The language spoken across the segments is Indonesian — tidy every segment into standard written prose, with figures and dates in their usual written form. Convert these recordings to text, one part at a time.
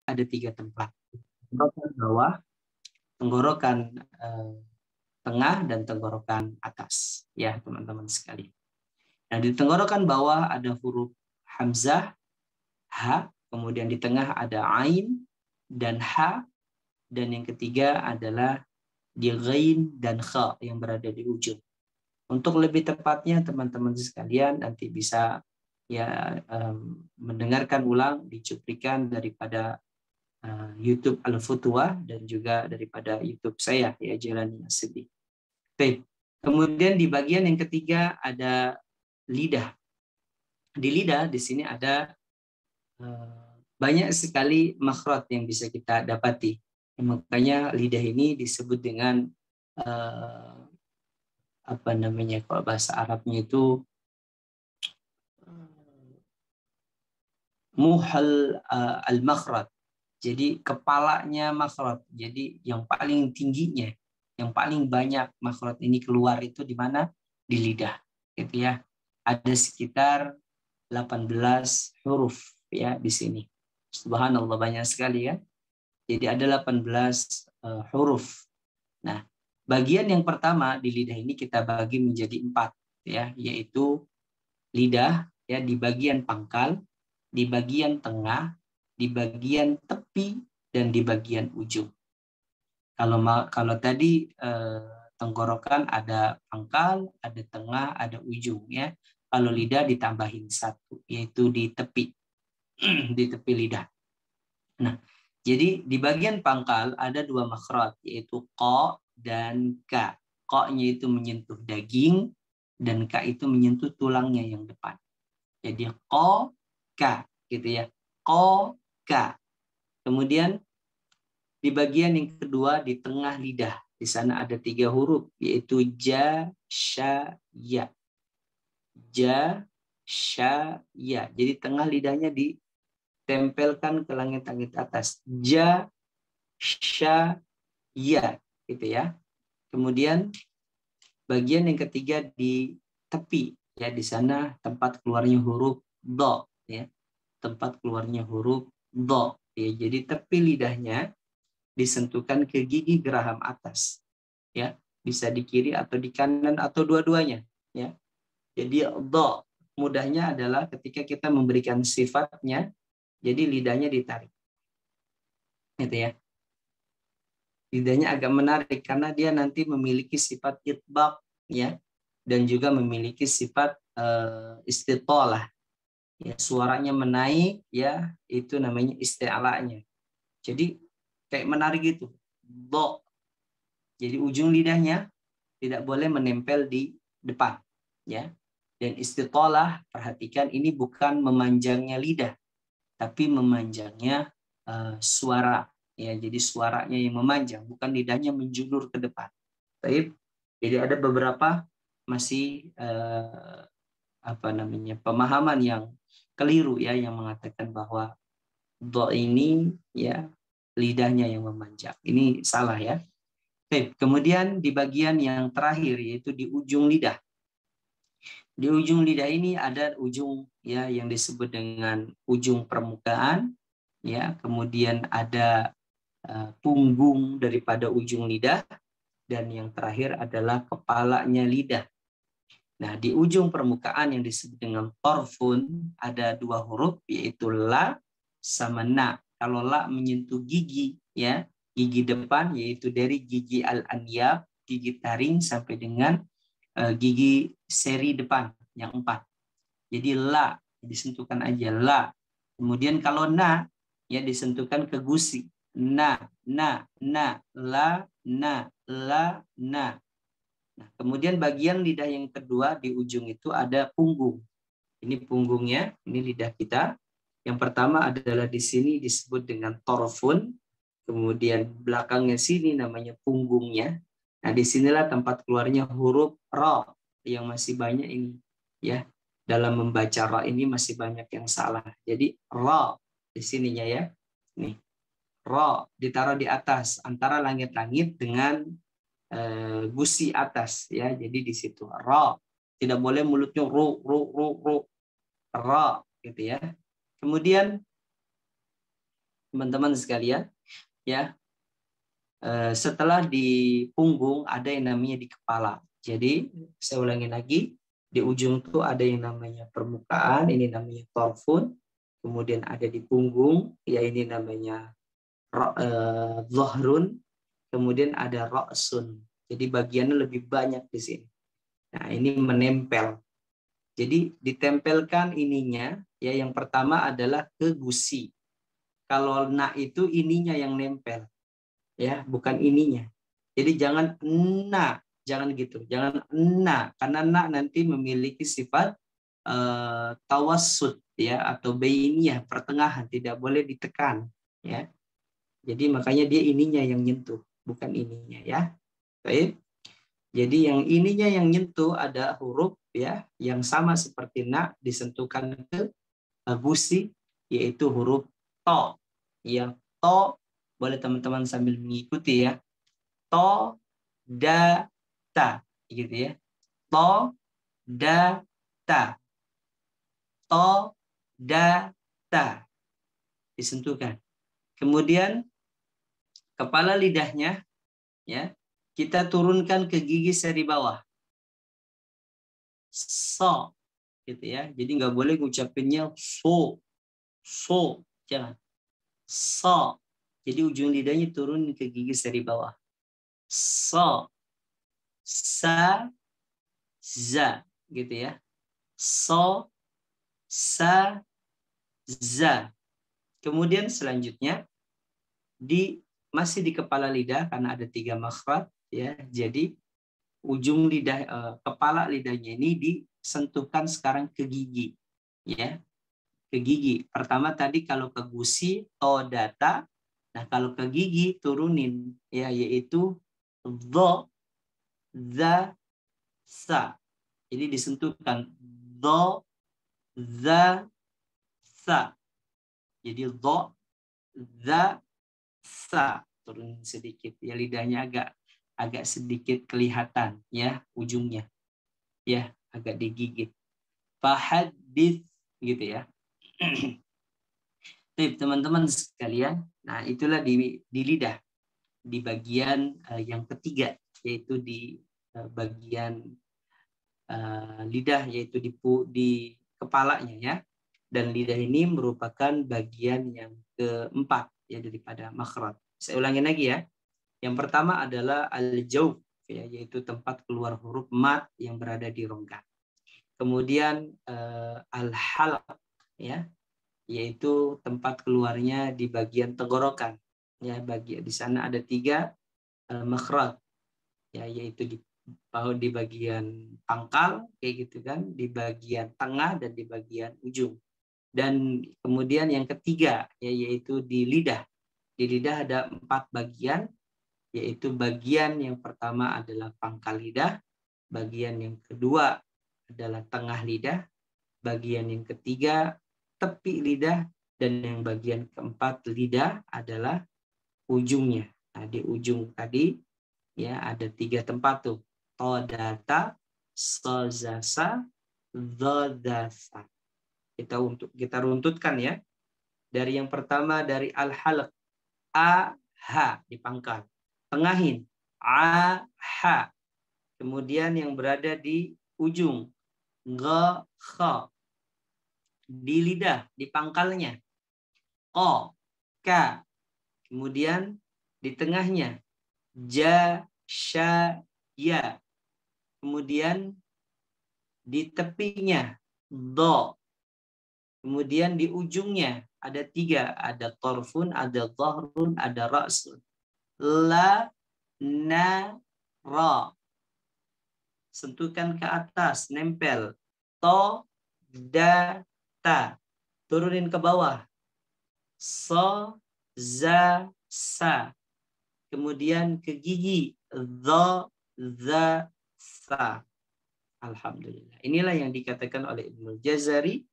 ada 3 tempat. Tenggorokan bawah, tenggorokan tengah, dan tenggorokan atas. Ya, teman-teman sekalian. Nah, di tenggorokan bawah ada huruf hamzah, ha, kemudian di tengah ada ain dan ha, dan yang ketiga adalah di ghain dan kha yang berada di ujung. Untuk lebih tepatnya teman-teman sekalian nanti bisa ya mendengarkan ulang dicuplikan daripada YouTube Al-Futuwah dan juga daripada YouTube saya ya Jalani As-Siddiq. Baik. Kemudian di bagian yang ketiga ada lidah. Di lidah di sini ada banyak sekali makhraj yang bisa kita dapati. Makanya lidah ini disebut dengan apa namanya kalau bahasa Arabnya itu muhal al-makhraj. Jadi kepalanya makhraj. Jadi yang paling tingginya, yang paling banyak makhraj ini keluar itu di mana? Di lidah. Gitu ya. Ada sekitar 18 huruf ya di sini. Subhanallah banyak sekali ya. Jadi ada 18 huruf. Nah, bagian yang pertama di lidah ini kita bagi menjadi 4 ya, yaitu lidah ya di bagian pangkal, di bagian tengah, di bagian tepi, dan di bagian ujung. Kalau tadi tenggorokan ada pangkal, ada tengah, ada ujung ya. Kalau lidah ditambahin 1 yaitu di tepi. Di tepi lidah. Nah, jadi di bagian pangkal ada 2 makhraj yaitu qa dan ka. Qa-nya itu menyentuh daging dan ka itu menyentuh tulangnya yang depan. Jadi qa ka gitu ya. Qa ka. Kemudian di bagian yang kedua di tengah lidah, di sana ada 3 huruf yaitu ja, sha, ya. Ja, sha, ya. Jadi tengah lidahnya ditempelkan ke langit-langit atas. Ja, sha, ya, gitu ya. Kemudian bagian yang ketiga di tepi, ya di sana tempat keluarnya huruf do, ya. Tempat keluarnya huruf do, ya. Jadi tepi lidahnya disentuhkan ke gigi geraham atas, ya. Bisa di kiri atau di kanan atau dua-duanya, ya. Jadi do mudahnya adalah ketika kita memberikan sifatnya, jadi lidahnya ditarik, gitu ya. Lidahnya agak menarik karena dia nanti memiliki sifat itbaq ya dan juga memiliki sifat istitalah. Ya, suaranya menaik ya, itu namanya isti'alanya. Jadi kayak menarik itu. Do. Jadi ujung lidahnya tidak boleh menempel di depan ya. Dan istitalah perhatikan ini bukan memanjangnya lidah tapi memanjangnya suara. Ya, jadi suaranya yang memanjang, bukan lidahnya menjulur ke depan. Baik. Jadi ada beberapa masih pemahaman yang keliru ya yang mengatakan bahwa do ini ya lidahnya yang memanjang. Ini salah ya. Baik. Kemudian di bagian yang terakhir yaitu di ujung lidah. Di ujung lidah ini ada ujung ya yang disebut dengan ujung permukaan ya, kemudian ada punggung daripada ujung lidah, dan yang terakhir adalah kepalanya lidah. Nah, di ujung permukaan yang disebut dengan torfun ada 2 huruf yaitu la sama na. Kalau la menyentuh gigi ya, gigi depan yaitu dari gigi al-anyab, gigi taring sampai dengan gigi seri depan yang 4. Jadi la disentuhkan aja la. Kemudian kalau na ya disentuhkan ke gusi. Na, la, na. Nah, kemudian bagian lidah yang kedua di ujung itu ada punggung. Ini punggungnya, ini lidah kita. Yang pertama adalah di sini disebut dengan torfun. Kemudian belakangnya sini namanya punggungnya. Nah, disinilah tempat keluarnya huruf ra yang masih banyak ini. Ya, dalam membaca ra ini masih banyak yang salah. Jadi ra di sininya ya. Nih. Ra ditaruh di atas antara langit-langit dengan gusi atas ya. Jadi di situ ra. Tidak boleh mulutnya ru. Ra gitu ya. Kemudian teman-teman sekalian, ya. Setelah di punggung ada yang namanya di kepala. Jadi saya ulangi lagi, di ujung tuh ada yang namanya permukaan, ini namanya torfun. Kemudian ada di punggung, ya ini namanya dhahrun. Kemudian ada ra'sun. Jadi bagiannya lebih banyak di sini. Nah, ini menempel. Jadi ditempelkan ininya, ya yang pertama adalah ke gusi. Kalau na itu ininya yang nempel, ya bukan ininya. Jadi jangan na, jangan gitu, jangan na, karena na nanti memiliki sifat tawassut, ya, atau bainiyah, pertengahan, tidak boleh ditekan, ya. Jadi makanya dia ininya yang nyentuh, bukan ininya, ya. Baik. Jadi yang ininya yang nyentuh ada huruf, ya, yang sama seperti na disentuhkan ke gusi, yaitu huruf to. Yang to boleh teman-teman sambil mengikuti, ya. To, da, ta, gitu ya. To, da, ta. To, da, ta. Disentuhkan. Kemudian kepala lidahnya, ya, kita turunkan ke gigi seri bawah. So, gitu ya. Jadi nggak boleh ngucapinnya so, jangan. So. Jadi ujung lidahnya turun ke gigi seri bawah. So, sa, za, gitu ya. So, sa, za. Kemudian selanjutnya masih di kepala lidah karena ada 3 makhraj, ya. Jadi ujung lidah, kepala lidahnya ini disentuhkan sekarang ke gigi, ya, ke gigi. Pertama tadi kalau ke gusi to data, nah kalau ke gigi turunin, ya, yaitu dho, za, sa. Jadi disentuhkan dho, za, sa. Jadi dho, za, sa. Turunin sedikit, ya, lidahnya agak sedikit kelihatan, ya, ujungnya, ya, agak digigit. Fahadits, gitu ya. Teman-teman sekalian, nah itulah di lidah, di bagian yang ketiga, yaitu di bagian lidah, yaitu di kepalanya, ya. Dan lidah ini merupakan bagian yang keempat, ya, daripada makhraj. Saya ulangi lagi, ya. Yang pertama adalah al-jawf, ya, yaitu tempat keluar huruf mat yang berada di rongga. Kemudian al-halq, ya, yaitu tempat keluarnya di bagian tenggorokan, ya. Di sana ada 3 makhraj, ya, yaitu di bagian pangkal, kayak gitu kan, di bagian tengah dan di bagian ujung. Dan kemudian yang ketiga, ya, yaitu di lidah. Di lidah ada 4 bagian, yaitu bagian yang pertama adalah pangkal lidah, bagian yang kedua adalah tengah lidah, bagian yang ketiga tepi lidah, dan yang bagian keempat lidah adalah ujungnya. Nah, di ujung tadi, ya, ada 3 tempat tuh. Todata, sozasa, dhodasa. Kita runtutkan, ya. Dari yang pertama dari al-halq, a, ha, di pangkal. Tengahin, a, ha. Kemudian yang berada di ujung, ga, kha. Di lidah, di pangkalnya, o, ka. Kemudian di tengahnya, ja, sha, ya. Kemudian di tepinya, do. Kemudian di ujungnya ada 3, ada torfun, ada dhahrun, ada ra'sun. La, na, ra. Sentuhkan ke atas, nempel. To, da, ta. Turunin ke bawah. So, za, sa. Kemudian ke gigi. Dho, za, sa. Alhamdulillah. Inilah yang dikatakan oleh Ibnul Jazari.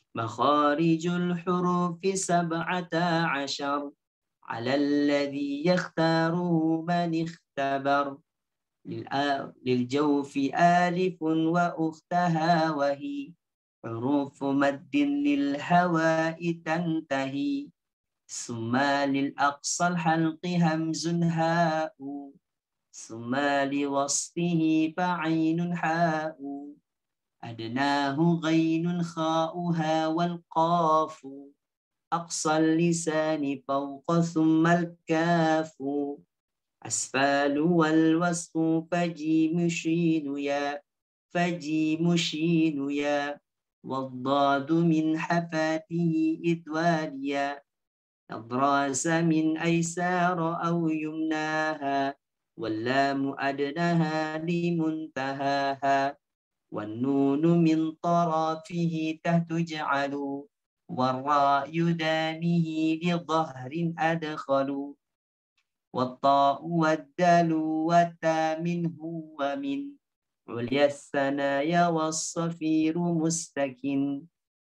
Makharijul hurufi sab'ata ashar. Ala alladhi yakhtaruhu man ikhtabar. للجوف آلف وأختها وهي حروف مد للهواء تنتهي ثم للأقصى الحلق همز هاء ثم لوسطه فعين حاء أدناه غين خاؤها والقاف أقصى اللسان فوق ثم الكاف أسفل والوسط فجيم شين يا فجيم شين يا والضاد من حفاته إذواليا أضراس من أيسار أو يمناها واللام أدناها لمنتهاها والنون من طرفه تجعل والراء يدانه لظهر أدخل والطاء والدال والتاء منه ومن عليا الثنايا والصفير مستكن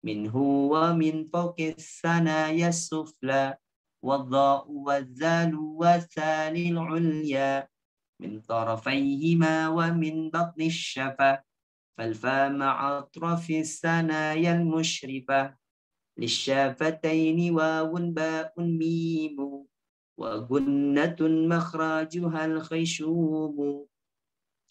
منه ومن فوق الثنايا السفلى والضاء والذال والثال العليا من طرفيهما ومن بطن الشفة فالفاء مع أطراف الثنايا المشرفة للشافتين واو باء ميم وجنة مخرجها الخيشوم.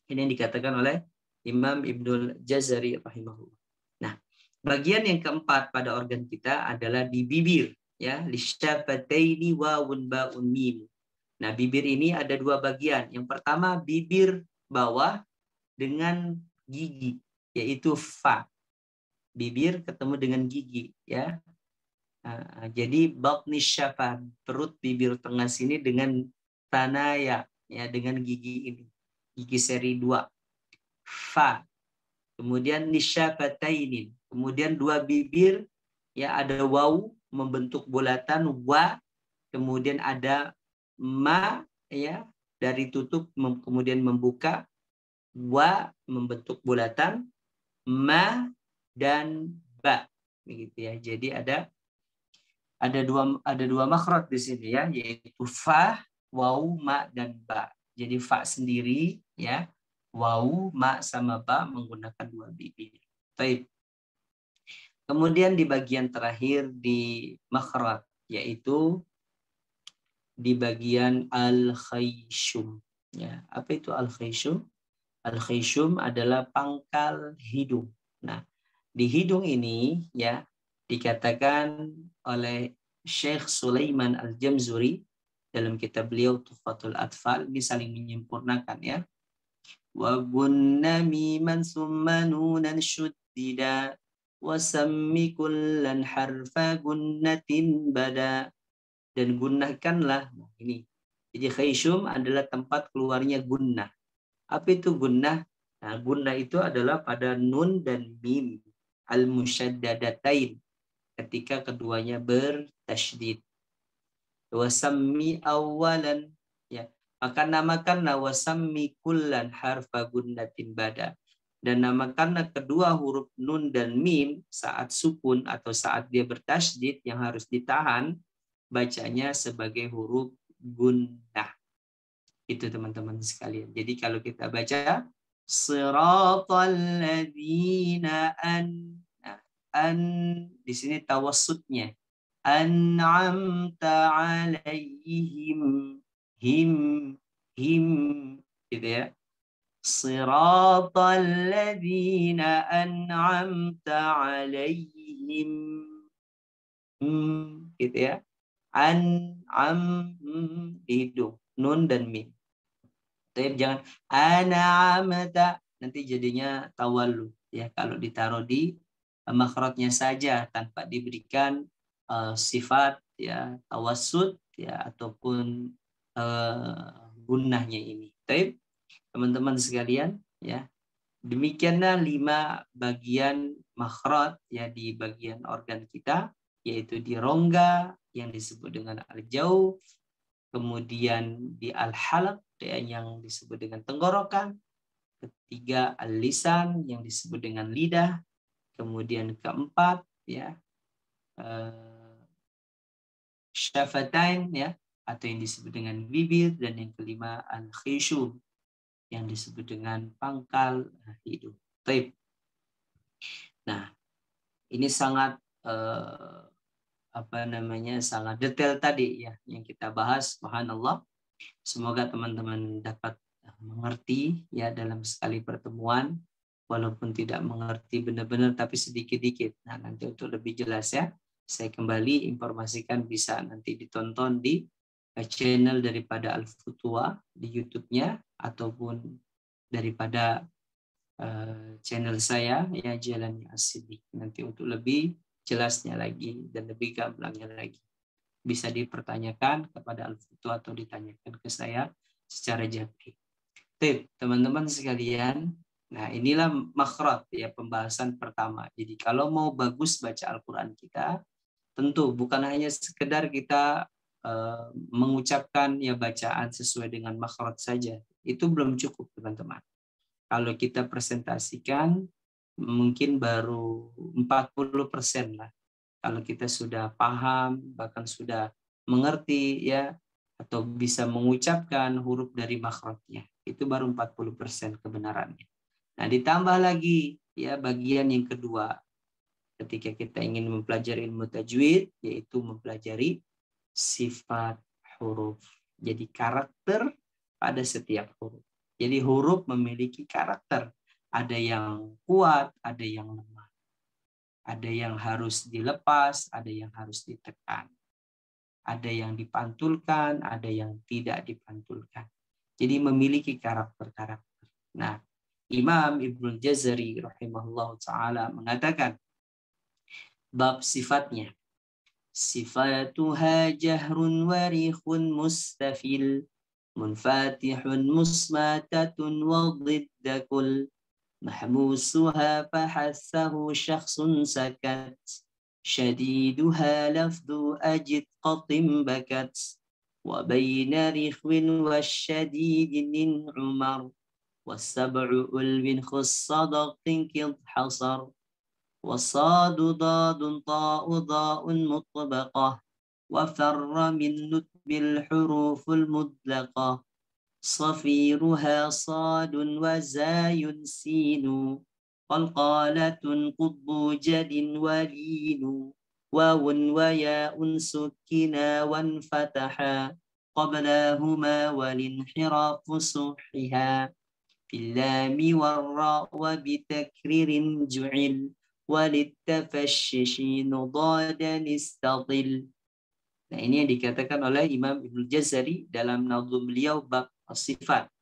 Ini yang dikatakan oleh Imam Ibnul Jazari rahimahullah. Nah, bagian yang keempat pada organ kita adalah di bibir, ya, lisyafataini wawun ba'un mim. Nah, bibir ini ada dua bagian. Yang pertama bibir bawah dengan gigi, yaitu fa. Bibir ketemu dengan gigi, ya. Jadi batni syafah, perut bibir tengah sini dengan tanaya, ya, dengan gigi ini. Gigi seri 2. Fa. Kemudian nisyafatainin. Kemudian dua bibir, ya, ada waw membentuk bulatan wa, kemudian ada ma, ya, dari tutup kemudian membuka, wa membentuk bulatan, ma dan ba, begitu ya. Jadi ada dua makhraj di sini, ya, yaitu fa, waw, ma dan ba. Jadi fa sendiri, ya, waw, ma sama ba menggunakan dua bibir. Baik. Kemudian di bagian terakhir di makhraj, yaitu di bagian al-khayshum. Ya, apa itu al-khayshum? Al-khayshum adalah pangkal hidung. Nah, di hidung ini, ya, dikatakan oleh Syekh Sulaiman Al-Jamzuri dalam kitab beliau Tuhfatul Atfal, ini saling menyempurnakan, ya. Wa gunna miman summa nunan syuddida wa sammi kullan harfa gunnatin bada. Dan gunnahkanlah, nah ini. Jadi khayshum adalah tempat keluarnya gunnah. Apa itu gunnah? Nah, gunnah itu adalah pada nun dan mim al-musyaddadatain ketika keduanya bertasydid. Wasammi awalan, ya, maka namakanlah wasammi kullan harfa gunnatin bada, dan namakanlah kedua huruf nun dan mim saat sukun atau saat dia bertasydid yang harus ditahan, bacanya sebagai huruf gunnah. Itu teman-teman sekalian. Jadi kalau kita baca siratal ladzina an di sini tawassutnya an'amta alaihim, him gitu ya. Siratal ladzina an'amta alaihim, gitu ya. An'am di hidung, nun dan mim. Tapi jangan an'amta, nanti jadinya tawallu, ya, kalau ditaruh di makhrajnya saja tanpa diberikan sifat, ya, tawassut, ya, ataupun gunnahnya ini. Tapi teman-teman sekalian, ya, demikianlah 5 bagian makhraj, ya, di bagian organ kita, yaitu di rongga yang disebut dengan al-jawf, kemudian di al-halaq, ya, yang disebut dengan tenggorokan, ketiga al-lisan yang disebut dengan lidah, kemudian keempat, ya, syafatain, ya, atau yang disebut dengan bibir, dan yang kelima al-khayshum yang disebut dengan pangkal hidung. Baik. Nah, ini sangat sangat detail tadi ya yang kita bahas. Subhanallah. Semoga teman-teman dapat mengerti ya dalam sekali pertemuan, walaupun tidak mengerti benar-benar tapi sedikit-dikit. Nah, nanti untuk lebih jelas ya, saya kembali informasikan bisa nanti ditonton di channel daripada Al-Futua di YouTube-nya ataupun daripada channel saya ya Jalannya As-Siddiq. Nanti untuk lebih jelasnya lagi dan lebih gamblangnya lagi bisa dipertanyakan kepada Al-Futua atau ditanyakan ke saya secara jabri. Teman-teman sekalian, nah inilah makhraj ya pembahasan pertama. Jadi kalau mau bagus baca Al-Quran kita, tentu bukan hanya sekedar kita mengucapkan ya bacaan sesuai dengan makhraj saja. Itu belum cukup teman-teman. Kalau kita presentasikan mungkin baru 40% lah. Kalau kita sudah paham, bahkan sudah mengerti ya, atau bisa mengucapkan huruf dari makhrajnya, itu baru 40% kebenarannya. Nah, ditambah lagi ya bagian yang kedua, ketika kita ingin mempelajari ilmu tajwid, yaitu mempelajari sifat huruf. Jadi karakter pada setiap huruf. Jadi huruf memiliki karakter. Ada yang kuat, ada yang lemah. Ada yang harus dilepas, ada yang harus ditekan. Ada yang dipantulkan, ada yang tidak dipantulkan. Jadi memiliki karakter-karakter. Nah, Imam Ibnu Jazari rahimahullah ta'ala mengatakan bab sifatnya. Sifatuha jahrun warikhun mustafil munfatihun musmatatun wa dhiddakul محموسها فحسه شخص سكت شديدها لفظ أجد قط بكت وبين رخو والشديد من عمر والسبع ألو خص ضغط كض حصر والصاد ضاد طاء ضاء مطبقة وفر من نتب الحروف المطلقة صفيرها صاد وزاي سين قلقالة قطب جد ولين واو وياء سكنا وانفتحا قبلهما والانحراف صحها في اللام والراء وبتكرير جعل وللتفشش ضادا استطل. Nah, ini yang dikatakan oleh Imam Ibnu Jazari dalam nazum beliau bab sifat.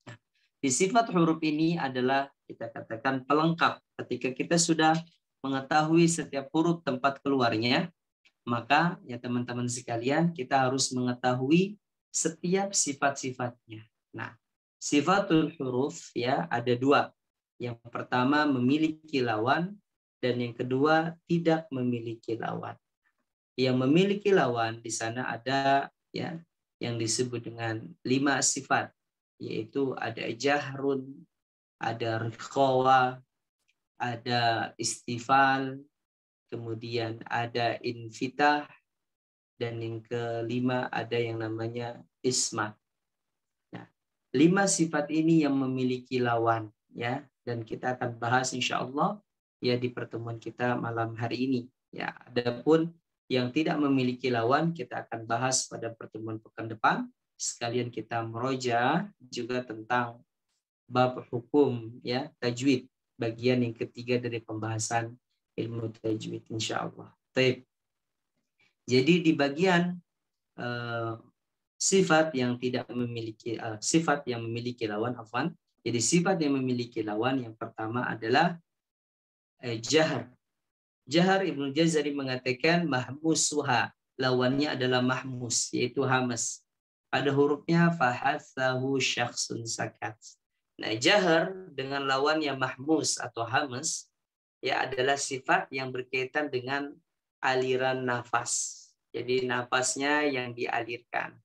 Nah, di sifat huruf ini adalah kita katakan pelengkap. Ketika kita sudah mengetahui setiap huruf tempat keluarnya, maka ya teman-teman sekalian kita harus mengetahui setiap sifat-sifatnya. Nah, sifatul huruf ya ada dua. Yang pertama memiliki lawan dan yang kedua tidak memiliki lawan. Yang memiliki lawan di sana ada ya yang disebut dengan 5 sifat, yaitu ada jahrun, ada rikhawa, ada istifal, kemudian ada infitah, dan yang kelima ada yang namanya ismat. Nah, 5 sifat ini yang memiliki lawan ya, dan kita akan bahas insya Allah ya di pertemuan kita malam hari ini. Ya, adapun yang tidak memiliki lawan kita akan bahas pada pertemuan pekan depan. Sekalian kita meroja juga tentang bab hukum ya tajwid, bagian yang ketiga dari pembahasan ilmu tajwid insyaallah. Baik. Jadi di bagian sifat yang tidak memiliki sifat yang memiliki lawan afwan. Jadi sifat yang memiliki lawan yang pertama adalah jahr. Jahar Ibnu Jazari mengatakan mahmusuha, lawannya adalah mahmus, yaitu hamas. Pada hurufnya fahathahu syakhsun sakat. Nah, jahar dengan lawannya mahmus atau hamas ya adalah sifat yang berkaitan dengan aliran nafas. Jadi nafasnya yang dialirkan.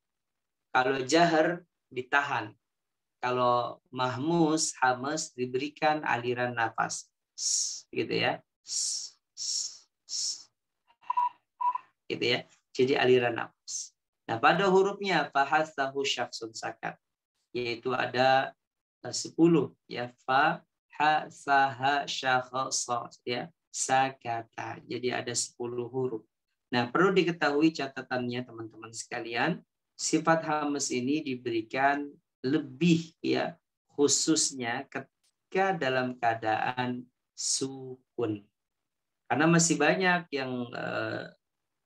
Kalau jahar ditahan. Kalau mahmus, hamas diberikan aliran nafas. Gitu ya. Gitu ya. Jadi aliran nafas. Nah, pada hurufnya fahathahu syakhsun sakat, yaitu ada 10 ya, fa ha sa ha syakha sa ya sakata. Jadi ada 10 huruf. Nah, perlu diketahui catatannya teman-teman sekalian, sifat hamas ini diberikan lebih ya khususnya ketika dalam keadaan sukun. Karena masih banyak yang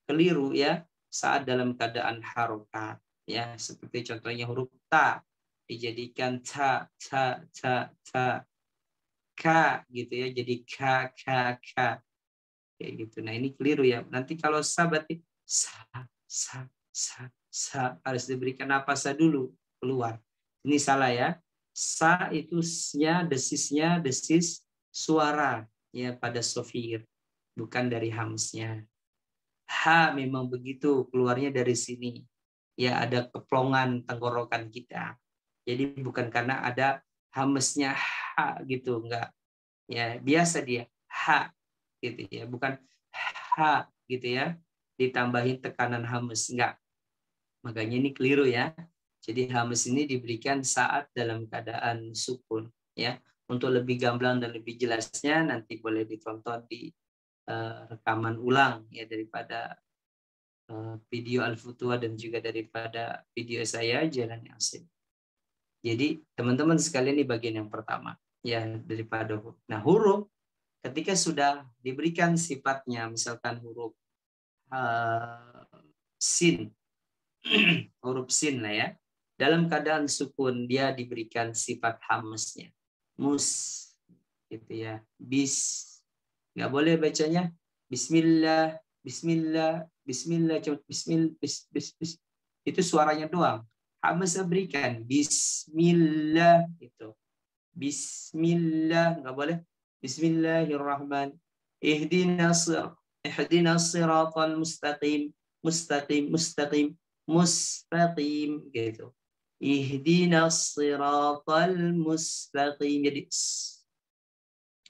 keliru ya saat dalam keadaan harokat ya, seperti contohnya huruf ta dijadikan ta ta ta ta, ka gitu ya jadi ka ka ka kayak gitu. Nah, ini keliru ya. Nanti kalau sa berarti sa sa harus diberikan nafas dulu keluar. Ini salah ya. Sa itu desisnya desis suara ya pada sofir, bukan dari hamsnya. Ha memang begitu keluarnya dari sini. Ya ada keplongan tenggorokan kita. Jadi bukan karena ada hamsnya ha gitu, enggak. Ya, biasa dia ha gitu ya, bukan ha gitu ya. Ditambahin tekanan hamas enggak. Makanya ini keliru ya. Jadi hamas ini diberikan saat dalam keadaan sukun ya. Untuk lebih gamblang dan lebih jelasnya nanti boleh ditonton di rekaman ulang ya daripada video Al-Futuha dan juga daripada video saya Jalan Yasin. Jadi teman-teman sekalian ini bagian yang pertama ya daripada huruf. Nah, huruf ketika sudah diberikan sifatnya, misalkan huruf sin, huruf sin lah ya, dalam keadaan sukun dia diberikan sifat hamasnya, mus, gitu ya, bis, nggak boleh bacanya Bismillah, Bismillah, Bismillah, cuma Bismillah, bis. Itu suaranya doang. Hamasnya berikan Bismillah itu. Bismillah nggak boleh. Bismillahirrahmanirrahim. Ihdinas siratal mustaqim. Mustaqim gitu. Ihdinas siratal mustaqim. Jadi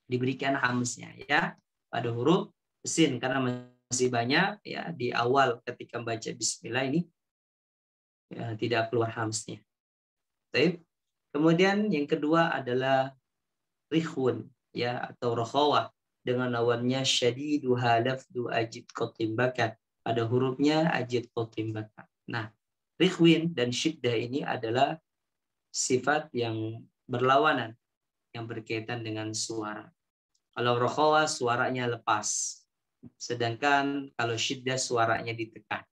diberikan hamznya ya pada huruf sin karena masih banyak ya di awal ketika membaca bismillah ini ya, tidak keluar hamznya. Baik. Kemudian yang kedua adalah rikhun ya atau rokhawah dengan lawannya syadidu halafdu ajid qatim bakat. Pada hurufnya ajid qatim bakat. Nah, rikhwin dan syiddah ini adalah sifat yang berlawanan yang berkaitan dengan suara. Kalau rokhawah suaranya lepas. Sedangkan kalau syiddah suaranya ditekan.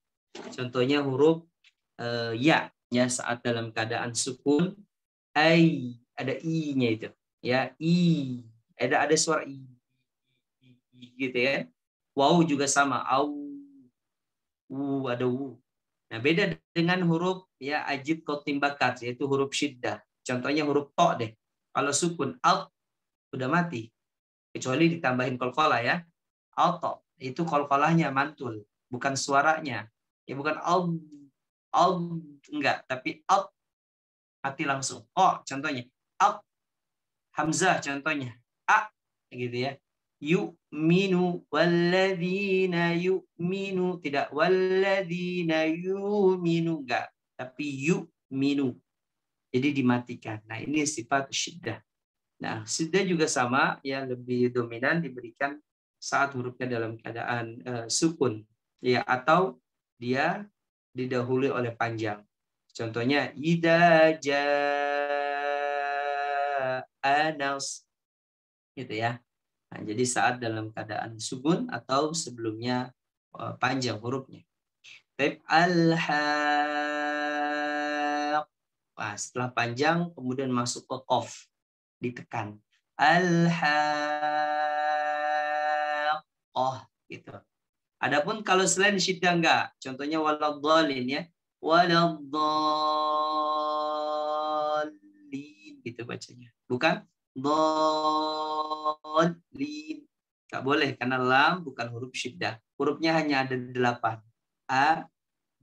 Contohnya huruf ya saat dalam keadaan sukun ai ada i-nya itu ya i ada suara i gitu ya. Waw juga sama au ada u. Nah, beda dengan huruf ya ajid qatim bakat yaitu huruf syiddah. Contohnya huruf to deh. Kalau sukun al udah mati kecuali ditambahin qalqalah ya. Al-to itu qalqalahnya mantul, bukan suaranya. Ya bukan al enggak, tapi al mati langsung. Oh, contohnya al hamzah contohnya a gitu ya. Yu'minu walladzina yu'minu, tidak walladzina yu'minu enggak, tapi yu'minu. Jadi dimatikan. Nah, ini sifat syiddah. Nah, syiddah juga sama ya, lebih dominan diberikan saat hurufnya dalam keadaan sukun ya atau dia didahului oleh panjang. Contohnya idza jaa nas gitu ya. Nah, jadi saat dalam keadaan sukun atau sebelumnya panjang hurufnya. Baik al-haq. Nah, setelah panjang kemudian masuk ke qaf ditekan. Al-haqqah gitu. Adapun kalau selain syiddah enggak, contohnya waladhdallin ya. Waladhdallin gitu bacanya. Bukan dallin. Enggak boleh karena lam bukan huruf syiddah. Hurufnya hanya ada 8. A,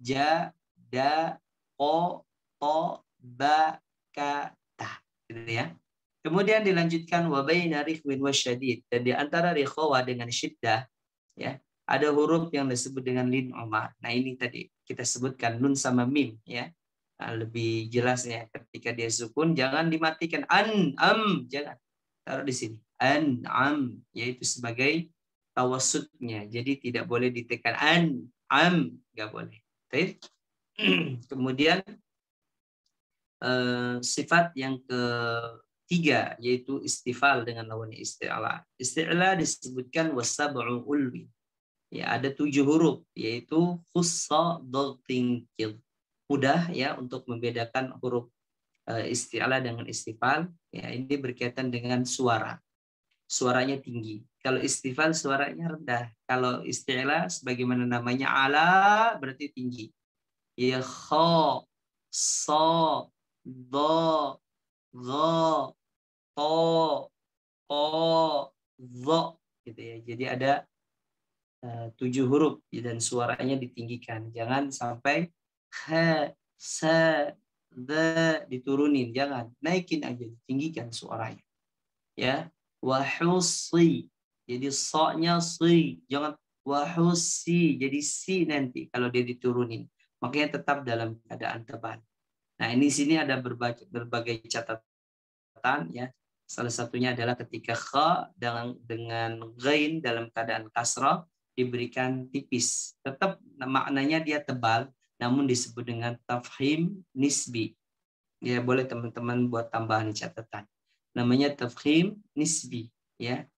ja, da, o, to, ba, ka, ta. Gitu ya. Kemudian dilanjutkan wa baina rikhwin wasyadid, dan di antara rikhwa dengan syiddah ya ada huruf yang disebut dengan lin umar. Nah, ini tadi kita sebutkan nun sama mim ya. Nah, lebih jelasnya ketika dia sukun jangan dimatikan jangan. Taruh di sini. Yaitu sebagai tawassutnya. Jadi tidak boleh ditekan nggak boleh. Baik. Kemudian sifat yang ketiga yaitu istifal dengan lawannya isti'la. Isti'la disebutkan wasab'u ulwi. Ya, ada 7 huruf yaitu khussa dhaltin kid. Mudah ya untuk membedakan huruf isti'la dengan istifal. Ya, ini berkaitan dengan suara. Suaranya tinggi. Kalau istifal suaranya rendah. Kalau isti'la sebagaimana namanya ala berarti tinggi. Ya kha, sa, dha, gha, to, o, dha gitu ya. Jadi ada 7 huruf dan suaranya ditinggikan. Jangan sampai ha, sa, dha diturunin. Jangan. Naikin aja, ditinggikan suaranya. Ya. Wahusi. Jadi so-nya si. Jangan wahusi. Jadi si nanti kalau dia diturunin. Makanya tetap dalam keadaan tebal. Nah, ini sini ada berbagai catatan ya. Salah satunya adalah ketika kha dengan ghain dalam keadaan kasrah diberikan tipis. Tetap maknanya dia tebal, namun disebut dengan tafhim nisbi. Ya, boleh teman-teman buat tambahan catatan. Namanya tafhim nisbi. Ya,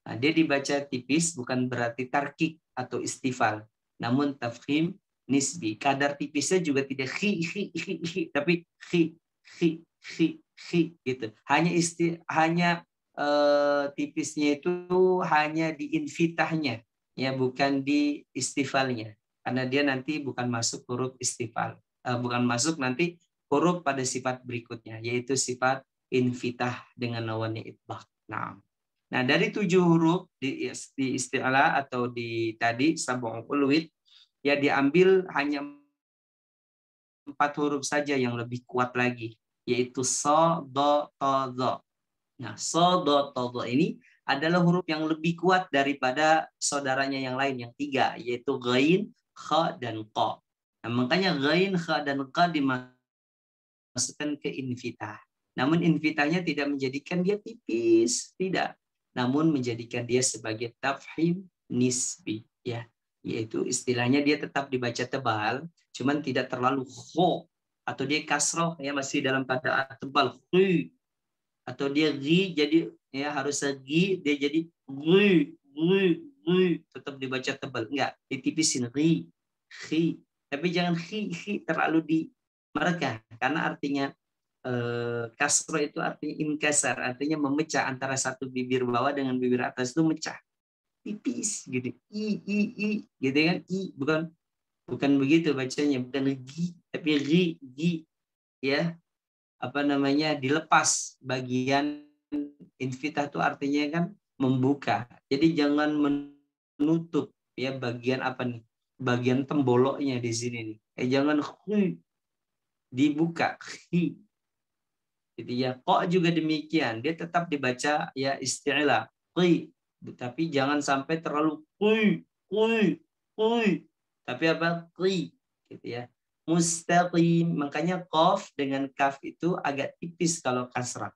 nah, dia dibaca tipis bukan berarti tarkik atau istifal, namun tafhim nisbi. Kadar tipisnya juga tidak khi, tapi khi gitu. Hanya tipisnya itu hanya di infitahnya, ya bukan di istifalnya. Karena dia nanti bukan masuk huruf istifal, bukan masuk nanti huruf pada sifat berikutnya, yaitu sifat infitah dengan lawannya itbaq. Nah, dari 7 huruf di isti'la atau di tadi sab'ul ulwid ya diambil hanya 4 huruf saja yang lebih kuat lagi, yaitu so, do, to, do. Nah, so, do, to, do ini adalah huruf yang lebih kuat daripada saudaranya yang lain, yang 3, yaitu ghain, kha, dan qa. Nah, makanya ghain, kha, dan qa dimasukkan ke infitah. Namun infitahnya tidak menjadikan dia tipis, tidak. Namun menjadikan dia sebagai tafhim nisbi. Ya, yaitu istilahnya dia tetap dibaca tebal, cuman tidak terlalu kho, atau dia kasroh ya masih dalam keadaan tebal khi, atau dia gi jadi ya harus gi dia jadi gi tetap dibaca tebal, enggak, ditipisin ri khi, tapi jangan khi terlalu di mereka karena artinya kasroh itu artinya inkasar, artinya memecah antara satu bibir bawah dengan bibir atas itu mecah tipis gitu, i gitu kan, bukan begitu bacanya, bukan gi tapi gi ya, apa namanya, dilepas bagian infitah itu artinya kan membuka, jadi jangan menutup ya bagian apa nih, bagian temboloknya di sini nih, jangan dibuka gitu ya. Kok juga demikian, dia tetap dibaca ya isti'la qi, tapi jangan sampai terlalu qi tapi apa qi gitu ya. Mustaqim, makanya qaf dengan kaf itu agak tipis kalau kasrah.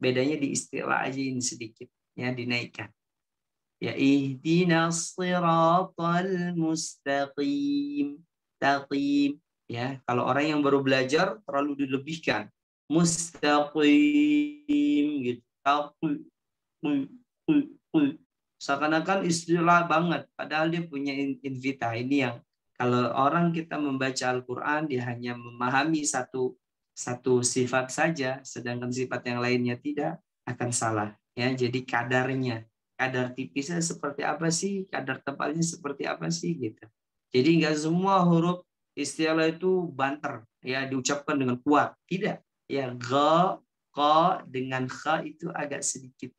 Bedanya di isti'la aja ini sedikit ya, dinaikkan. Ya ihdinas siratal mustaqim. Taqim ya, kalau orang yang baru belajar terlalu dilebihkan. Mustaqim gitu. Seakan-akan istilah banget padahal dia punya invita. Ini yang kalau orang kita membaca Al-Qur'an dia hanya memahami satu sifat saja sedangkan sifat yang lainnya tidak, akan salah ya. Jadi kadarnya, kadar tipisnya seperti apa sih, kadar tebalnya seperti apa sih gitu. Jadi enggak semua huruf istilah itu banter ya diucapkan dengan kuat, tidak. Ya ga, ko dengan kha itu agak sedikit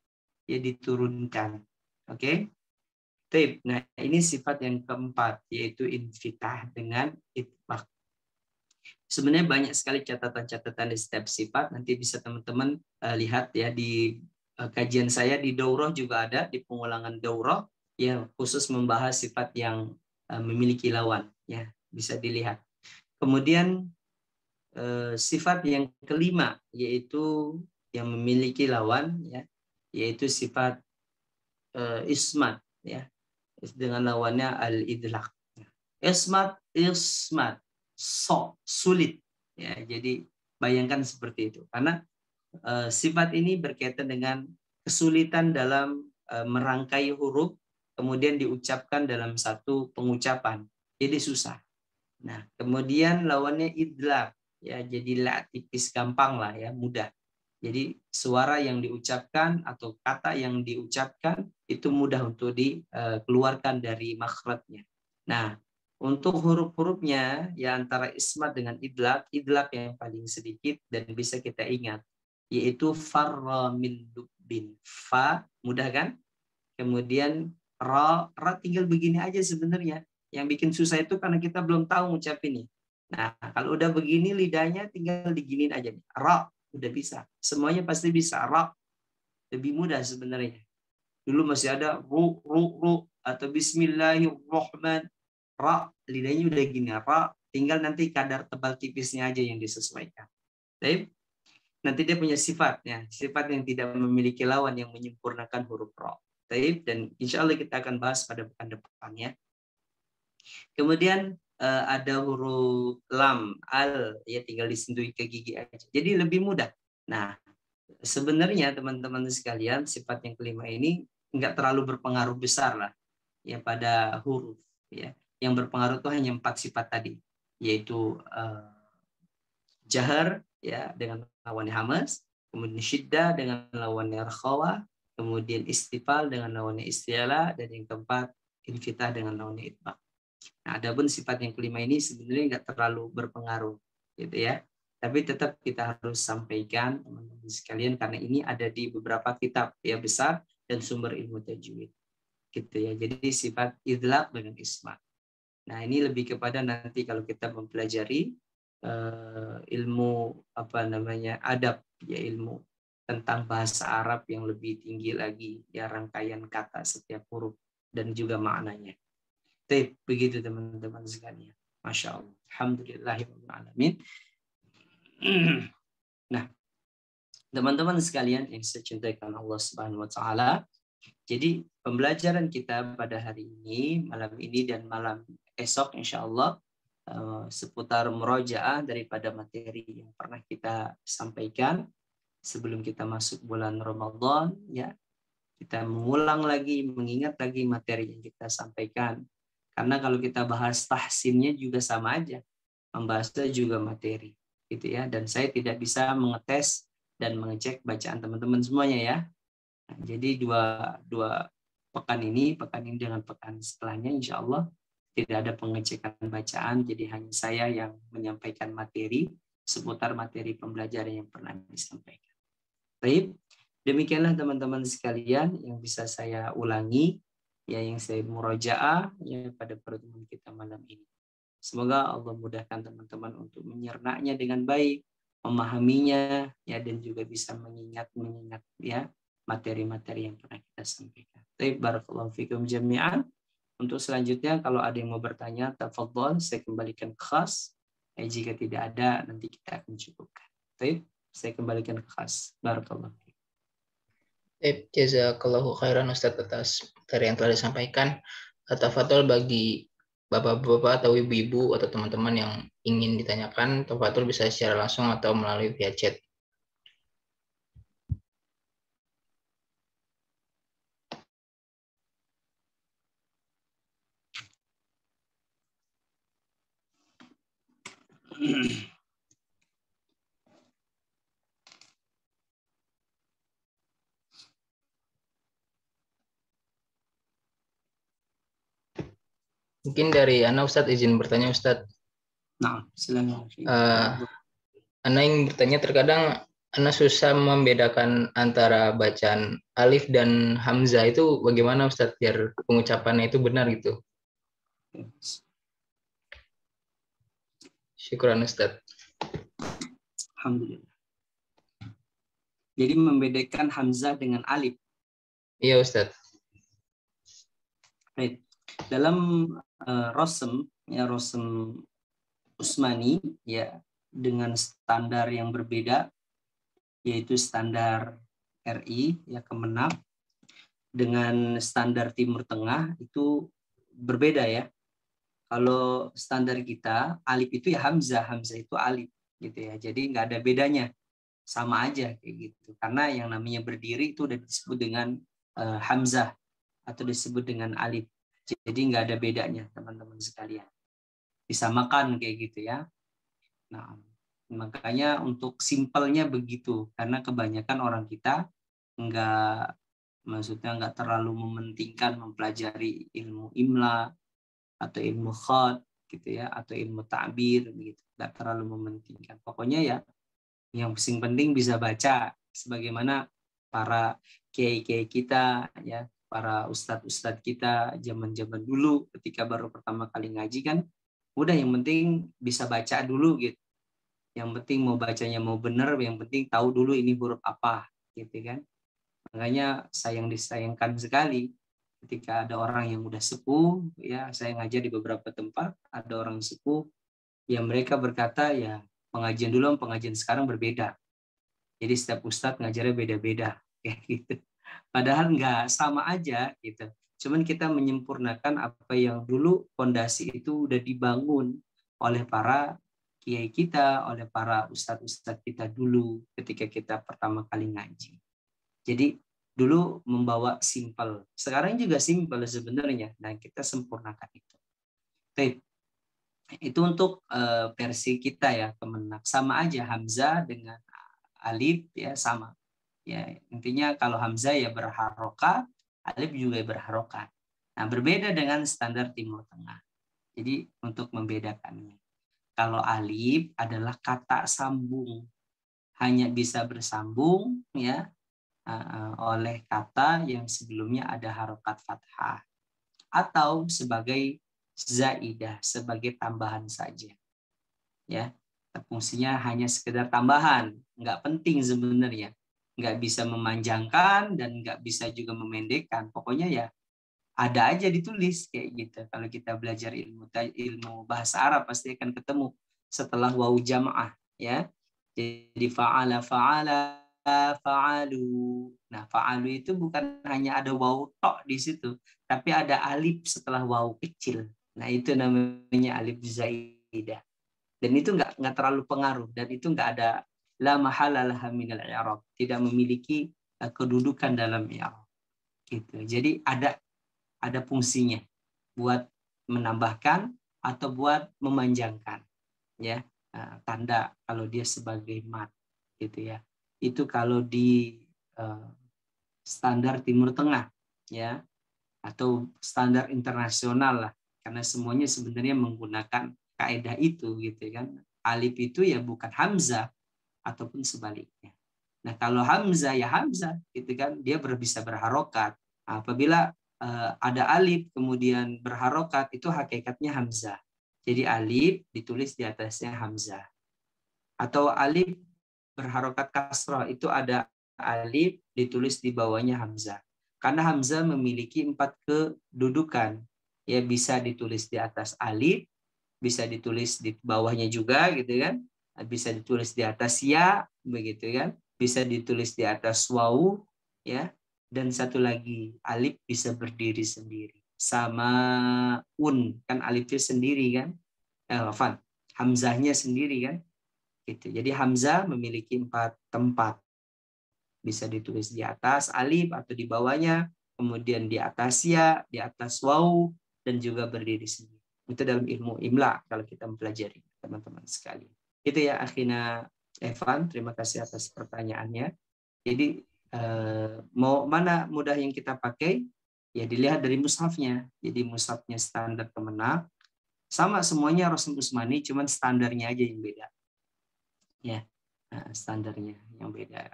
ya diturunkan. Oke. Tip. Nah, ini sifat yang keempat yaitu infitah dengan itbaq. Sebenarnya banyak sekali catatan-catatan di setiap sifat, nanti bisa teman-teman lihat ya di kajian saya di daurah juga ada, di pengulangan daurah yang khusus membahas sifat yang memiliki lawan ya, bisa dilihat. Kemudian sifat yang kelima yaitu yang memiliki lawan ya, yaitu sifat ismat ya, dengan lawannya al-idlaq. Ismat, ismat, sulit. Ya, jadi bayangkan seperti itu. Karena sifat ini berkaitan dengan kesulitan dalam merangkai huruf, kemudian diucapkan dalam satu pengucapan. Jadi susah. Nah, kemudian lawannya idlaq. Ya, jadi la tipis, gampang lah ya, mudah. Jadi suara yang diucapkan atau kata yang diucapkan itu mudah untuk dikeluarkan dari makhrajnya. Nah, untuk huruf-hurufnya ya antara ismat dengan idlaq, idlaq yang paling sedikit dan bisa kita ingat yaitu farra min dubbin. Fa mudah kan? Kemudian ra tinggal begini aja sebenarnya. Yang bikin susah itu karena kita belum tahu ngucapinnya. Nah, kalau udah begini lidahnya tinggal diginin aja nih. Ra udah bisa. Semuanya pasti bisa. Ra lebih mudah sebenarnya. Dulu masih ada ru atau bismillahirrahman. Ra lidahnya udah gini. Ra tinggal nanti kadar tebal tipisnya aja yang disesuaikan. Baik. Nanti dia punya sifatnya, sifat yang tidak memiliki lawan yang menyempurnakan huruf ra. Baik, dan insya Allah kita akan bahas pada pekan depannya. Kemudian ada huruf lam, al, ya tinggal disentuh ke gigi aja. Jadi lebih mudah. Nah, sebenarnya teman-teman sekalian, sifat yang kelima ini nggak terlalu berpengaruh besar lah ya pada huruf. Ya, yang berpengaruh itu hanya 4 sifat tadi, yaitu jahar ya dengan lawannya hamas, kemudian syiddah dengan lawannya rakhawah, kemudian istifal dengan lawannya istiala, dan yang keempat infitah dengan lawannya itbaq. Nah, adapun sifat yang kelima ini sebenarnya nggak terlalu berpengaruh, gitu ya. Tapi tetap kita harus sampaikan teman-teman sekalian karena ini ada di beberapa kitab ya besar dan sumber ilmu tajwid, gitu ya. Jadi sifat idlaq dengan ismat. Nah, ini lebih kepada nanti kalau kita mempelajari ilmu adab ya, ilmu tentang bahasa Arab yang lebih tinggi lagi ya, rangkaian kata setiap huruf dan juga maknanya. Baik, begitu teman-teman sekalian. Masya Allah. Alhamdulillahirrahmanirrahim. Nah, teman-teman sekalian yang saya cintai Allah Subhanahu wa taala. Jadi pembelajaran kita pada hari ini, malam ini dan malam esok insya Allah seputar murojaah daripada materi yang pernah kita sampaikan sebelum kita masuk bulan Ramadan ya. Kita mengulang lagi, mengingat lagi materi yang kita sampaikan. Karena kalau kita bahas tahsinnya juga sama aja. Membahasnya juga materi gitu ya. Dan saya tidak bisa mengetes dan mengecek bacaan teman-teman semuanya ya. Nah, jadi dua pekan ini dengan pekan setelahnya insya Allah tidak ada pengecekan bacaan, jadi hanya saya yang menyampaikan materi seputar materi pembelajaran yang pernah disampaikan. Baik, demikianlah teman-teman sekalian yang bisa saya ulangi, ya yang saya murojaah ya pada pertemuan kita malam ini. Semoga Allah mudahkan teman-teman untuk menyernanya dengan baik, memahaminya ya, dan juga bisa mengingat ya materi-materi yang pernah kita sampaikan. Baik, barakallahu fikum jami'an. Untuk selanjutnya kalau ada yang mau bertanya, tafadhol, saya kembalikan ke khas. Jika tidak ada, nanti kita akan cukupkan. Baik, saya kembalikan ke khas. Barakallahu fikum. Jazakallahu khairan Ustaz atas materi yang telah disampaikan. Tafadhol bagi bapak-bapak atau ibu-ibu atau teman-teman yang ingin ditanyakan, tafadhol bisa secara langsung atau melalui via chat. Mungkin dari Ana Ustadz, izin bertanya Ustadz. Nah, silakan. Ana ingin bertanya, terkadang Ana susah membedakan antara bacaan alif dan hamzah, itu bagaimana Ustadz biar pengucapannya itu benar gitu? Syukran Ustadz. Alhamdulillah. Jadi membedakan hamzah dengan alif. Iya Ustadz. Baik. Dalam Rosem Usmani ya, dengan standar yang berbeda, yaitu standar RI ya Kemenang dengan standar Timur Tengah itu berbeda ya. Kalau standar kita alif itu ya hamzah, hamzah itu alif gitu ya. Jadi nggak ada bedanya, sama aja kayak gitu. Karena yang namanya berdiri itu udah disebut dengan hamzah atau disebut dengan alif. Jadi nggak ada bedanya teman-teman sekalian. Disamakan kayak gitu ya. Nah, makanya untuk simpelnya begitu, karena kebanyakan orang kita nggak terlalu mementingkan mempelajari ilmu imla atau ilmu khat gitu ya, atau ilmu ta'bir gitu, nggak terlalu mementingkan. Pokoknya ya yang penting bisa baca, sebagaimana para kiai-kiai kita ya, para ustadz-ustadz kita zaman-zaman dulu ketika baru pertama kali ngaji kan, udah yang penting bisa baca dulu gitu. Yang penting mau bacanya mau benar, yang penting tahu dulu ini huruf apa gitu kan. Makanya disayangkan sekali ketika ada orang yang udah sepuh ya, saya ngajar di beberapa tempat, ada orang sepuh yang mereka berkata ya pengajian dulu sama pengajian sekarang berbeda. Jadi setiap ustadz ngajarnya beda-beda kayak gitu. Padahal nggak, sama aja gitu. Cuman kita menyempurnakan apa yang dulu fondasi itu udah dibangun oleh para kiai kita, oleh para ustadz-ustadz kita dulu ketika kita pertama kali ngaji. Jadi dulu membawa simpel. Sekarang juga simpel sebenarnya. Nah, kita sempurnakan itu. Baik. Itu untuk versi kita ya, Kemenak. Sama aja hamzah dengan alif ya sama. Ya, intinya kalau hamzah ya berharokat, alif juga berharokat. Nah, berbeda dengan standar Timur Tengah. Jadi untuk membedakannya. Kalau alif adalah kata sambung, hanya bisa bersambung ya oleh kata yang sebelumnya ada harokat fathah, atau sebagai zaidah, sebagai tambahan saja. Ya, fungsinya hanya sekedar tambahan, nggak penting sebenarnya, nggak bisa memanjangkan dan nggak bisa juga memendekkan. Pokoknya ya ada aja ditulis kayak gitu. Kalau kita belajar ilmu bahasa Arab pasti akan ketemu setelah wawu jamaah ya. Jadi fa'ala fa'alu. Nah, fa'alu itu bukan hanya ada wawu tok di situ, tapi ada alif setelah wawu kecil. Nah, itu namanya alif zaidah. Dan itu nggak terlalu pengaruh, dan itu nggak ada la mahala laha minal i'rab, tidak memiliki kedudukan dalam i'rab. Gitu. Jadi ada fungsinya buat menambahkan atau buat memanjangkan ya, tanda kalau dia sebagai mat gitu ya. Itu kalau di standar Timur Tengah ya, atau standar internasional lah, karena semuanya sebenarnya menggunakan kaidah itu gitu kan. Alif itu ya bukan hamzah ataupun sebaliknya. Nah, kalau hamzah ya hamzah gitu kan, dia bisa berharokat. Apabila ada alif kemudian berharokat, itu hakikatnya hamzah. Jadi alif ditulis di atasnya hamzah. Atau alif berharokat kasrah, itu ada alif ditulis di bawahnya hamzah. Karena hamzah memiliki 4 kedudukan. Ya, bisa ditulis di atas alif, bisa ditulis di bawahnya juga gitu kan. Bisa ditulis di atas ya begitu kan. Bisa ditulis di atas wawu ya. Dan satu lagi, alif bisa berdiri sendiri. Sama kan alifnya sendiri kan. Hamzahnya sendiri kan. Gitu. Jadi hamzah memiliki 4 tempat. Bisa ditulis di atas alif atau di bawahnya, kemudian di atas ya, di atas wawu, dan juga berdiri sendiri. Itu dalam ilmu imla kalau kita mempelajari, teman-teman sekalian. Itu ya akhina Evan, terima kasih atas pertanyaannya. Jadi mau mana mudah yang kita pakai? Ya dilihat dari mushafnya. Jadi mushafnya standar Kemenak, sama semuanya Rasul Usmani, cuman standarnya aja yang beda. Ya, standarnya yang beda.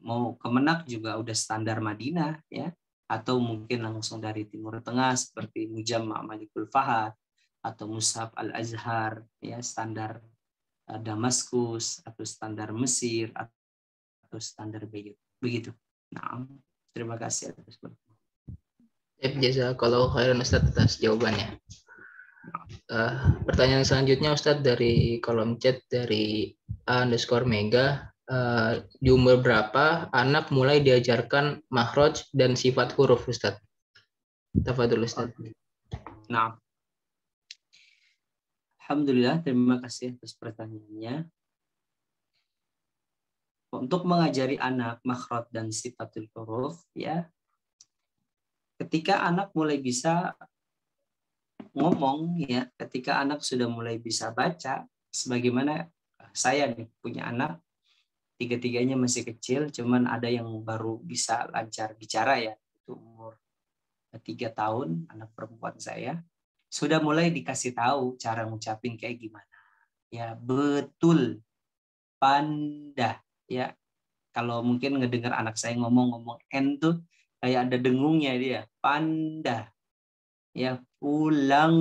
Mau Kemenak juga udah standar Madinah ya, atau mungkin langsung dari Timur Tengah seperti Mujamma' Malikul Fahad atau Mushaf Al-Azhar ya, standar Damaskus atau standar Mesir atau standar Beirut. Begitu. Nah, terima kasih atas pertanyaan. Jazakallahu khairan Ustaz atas jawabannya. Pertanyaan selanjutnya Ustaz dari kolom chat dari _mega. Di umur berapa anak mulai diajarkan makhraj dan sifat huruf Ustaz? Tafadhol Ustaz. Nah, Alhamdulillah, terima kasih atas pertanyaannya. Untuk mengajari anak makhraj dan sifatul huruf, ya, ketika anak mulai bisa ngomong, ya, ketika anak sudah mulai bisa baca, sebagaimana saya nih punya anak, tiga-tiganya masih kecil, cuman ada yang baru bisa lancar bicara, ya, itu umur 3 tahun, anak perempuan saya, sudah mulai dikasih tahu cara ngucapin kayak gimana. Ya, betul, panda, ya. Kalau mungkin ngedengar anak saya ngomong-ngomong N tuh kayak ada dengungnya dia, panda, ya, pulang,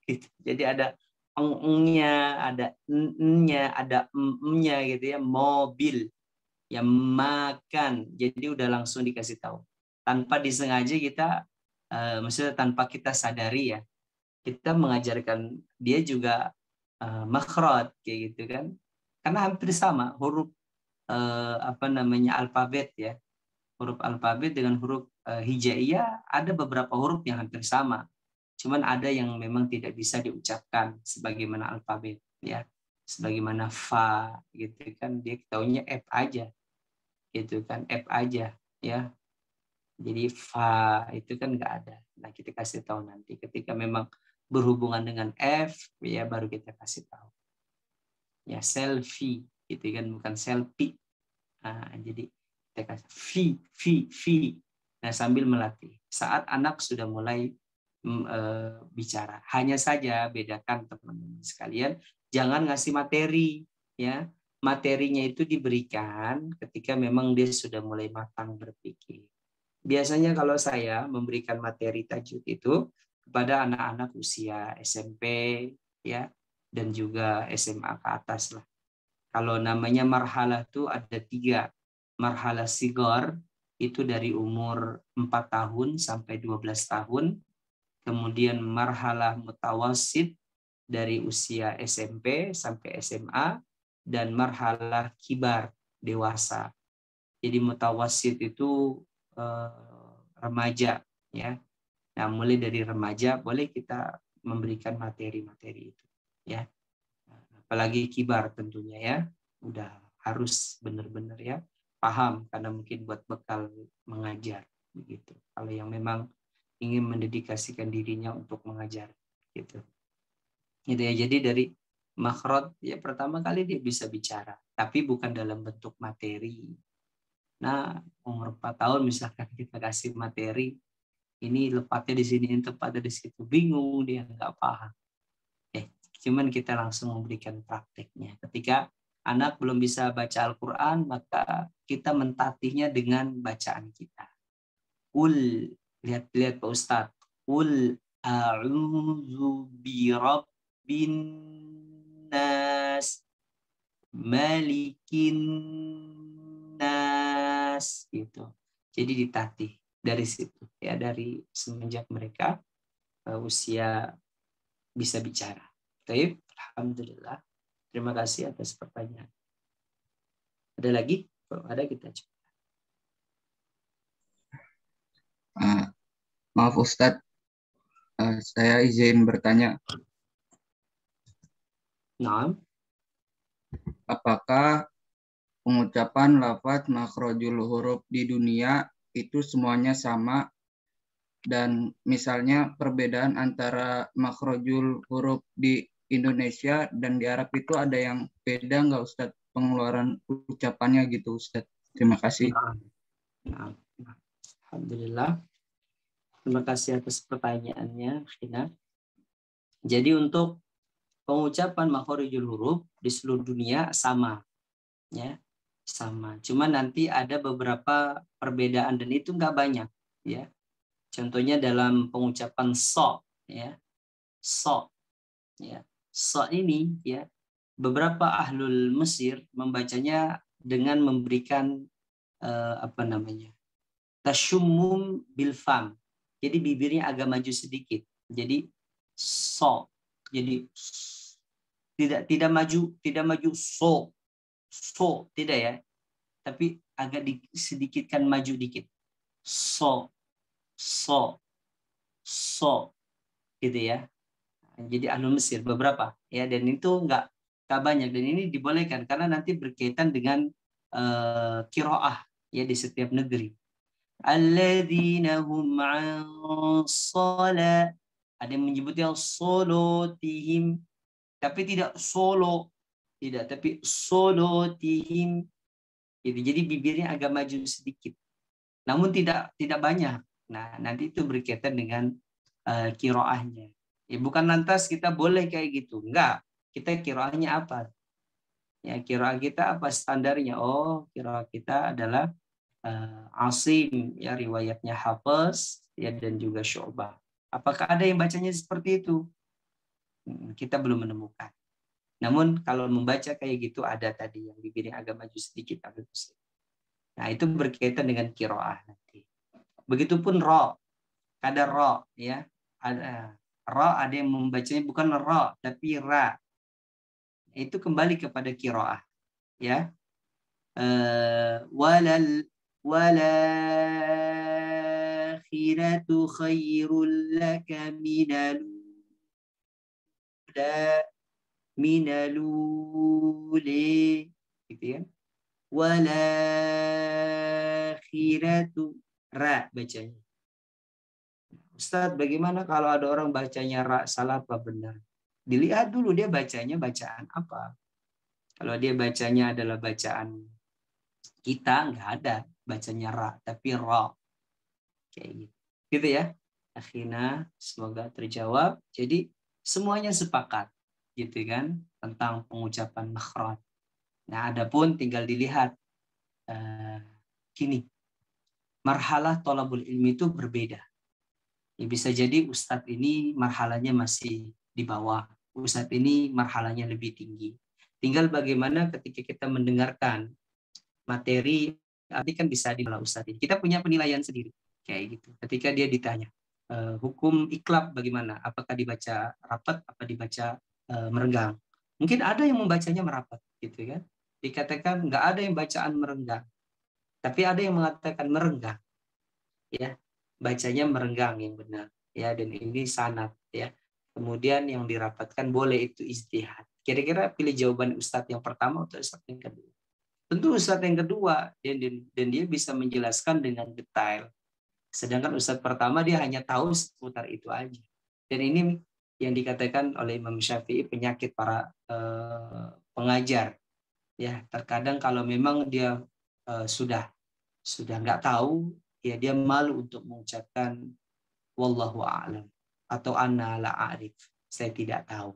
gitu. Jadi ada eng-nya, ada n-nya, ada m-nya gitu ya, mobil, ya, makan. Jadi udah langsung dikasih tahu. Tanpa disengaja kita, maksudnya tanpa kita sadari, ya, kita mengajarkan dia juga makhraj kayak gitu kan. Karena hampir sama huruf alfabet, ya. Huruf alfabet dengan huruf hijaiyah, ada beberapa huruf yang hampir sama. Cuman ada yang memang tidak bisa diucapkan sebagaimana alfabet, ya. Sebagaimana fa gitu kan, dia taunya F aja. Gitu kan, F aja, ya. Jadi fa itu kan nggak ada. Nah, kita kasih tahu nanti ketika memang berhubungan dengan F, ya, baru kita kasih tahu. Ya, selfie gitu kan, bukan selfie. Nah, jadi kita kasih fi. Nah, sambil melatih. Saat anak sudah mulai bicara, hanya saja bedakan teman-teman sekalian, jangan ngasih materi, ya. Materinya itu diberikan ketika memang dia sudah mulai matang berpikir. Biasanya kalau saya memberikan materi tajwid itu kepada anak-anak usia SMP, ya, dan juga SMA ke atas lah. Kalau namanya marhalah itu ada 3. Marhalah sigor itu dari umur 4 tahun sampai 12 tahun. Kemudian marhalah mutawasid dari usia SMP sampai SMA. Dan marhalah kibar, dewasa. Jadi mutawasid itu remaja, ya. Nah, mulai dari remaja boleh kita memberikan materi-materi itu, ya. Apalagi kibar tentunya, ya. Udah harus benar-benar, ya, paham karena mungkin buat bekal mengajar begitu. Kalau yang memang ingin mendedikasikan dirinya untuk mengajar gitu. Gitu ya. Jadi dari makhraj, ya, pertama kali dia bisa bicara, tapi bukan dalam bentuk materi. Nah, umur 4 tahun misalkan kita kasih materi, ini lepatnya di sini, ini tepatnya di situ, bingung dia, nggak paham. Cuman kita langsung memberikan prakteknya. Ketika anak belum bisa baca Al-Quran, maka kita mentatihnya dengan bacaan kita. Lihat Pak Ustadz. A'udzu birabbin nas, malikin nas, gitu. Jadi ditatih dari situ, ya, dari semenjak mereka usia bisa bicara. Baik, alhamdulillah. Terima kasih atas pertanyaan. Ada lagi? Kalau ada kita coba. Maaf Ustadz, saya izin bertanya. Nah, apakah pengucapan lafaz makhrajul huruf di dunia itu semuanya sama? Dan misalnya perbedaan antara makhrajul huruf di Indonesia dan di Arab itu ada yang beda nggak Ustadz, pengeluaran ucapannya gitu Ustadz? Terima kasih. Nah. Alhamdulillah. Terima kasih atas pertanyaannya, Khina. Jadi untuk pengucapan makhorijul huruf di seluruh dunia sama, ya, sama. Cuma nanti ada beberapa perbedaan dan itu nggak banyak, ya. Contohnya dalam pengucapan so, ya, so, ya, so ini, ya, beberapa ahlul Mesir membacanya dengan memberikan tasyummum bil fam. Jadi bibirnya agak maju sedikit. Jadi so. Jadi tidak maju so tidak, ya. Tapi agak sedikitkan maju dikit. So gitu, ya. Jadi ahlu Mesir beberapa ya, dan itu nggak banyak, dan ini dibolehkan karena nanti berkaitan dengan qiraah ya di setiap negeri. Alladzina hum an shalah, ada yang menyebutnya solotihim, tapi tidak solo, tidak, tapi solotihim gitu. Jadi bibirnya agak maju sedikit, namun tidak banyak. Nah, nanti itu berkaitan dengan qiraahnya. Ya, bukan lantas kita boleh kayak gitu. Enggak. Kita qiraahnya apa? Ya, qiraah kita apa standarnya? Oh, qiraah kita adalah Asim, ya, riwayatnya Hafiz ya, dan juga Syu'bah. Apakah ada yang bacanya seperti itu? Kita belum menemukan. Namun kalau membaca kayak gitu ada tadi yang bibirnya agak maju sedikit, agak besar. Nah, itu berkaitan dengan qiraah nanti. Begitupun ra. Ada ra ya. Ada ra, ada yang membacanya bukan ra tapi ra. Itu kembali kepada qiraah ya. Walakhiratu khairul laka minaluli, gitu ya. Walakhiratu, ra bacanya. Ustadz, bagaimana kalau ada orang bacanya ra salah apa benar? Dilihat dulu dia bacanya bacaan apa. Kalau dia bacanya adalah bacaan kita, nggak ada bacanya ra, tapi ra. Kayak gitu. Gitu ya. Akhirnya semoga terjawab. Jadi semuanya sepakat gitu kan tentang pengucapan makhraj. Nah, adapun tinggal dilihat gini. Marhalah thalabul ilmi itu berbeda. Ya, bisa jadi ustadz ini marhalanya masih di bawah, ustadz ini marhalanya lebih tinggi. Tinggal bagaimana ketika kita mendengarkan materi, nanti kan bisa di ustadz ini. Kita punya penilaian sendiri, kayak gitu. Ketika dia ditanya, hukum iklab bagaimana? Apakah dibaca rapat, apa dibaca merenggang? Mungkin ada yang membacanya merapat, gitu kan? Dikatakan nggak ada yang bacaan merenggang, tapi ada yang mengatakan merenggang, ya. Bacanya merenggang yang benar ya, dan ini sanad ya. Kemudian yang dirapatkan boleh itu ijtihad. Kira-kira pilih jawaban ustadz yang pertama atau ustadz yang kedua? Tentu ustadz yang kedua, dan dia bisa menjelaskan dengan detail. Sedangkan ustadz pertama dia hanya tahu seputar itu aja. Dan ini yang dikatakan oleh Imam Syafi'i penyakit para pengajar ya. Terkadang kalau memang dia sudah nggak tahu, ya dia malu untuk mengucapkan wallahu a'lam atau anna la a'rif, saya tidak tahu,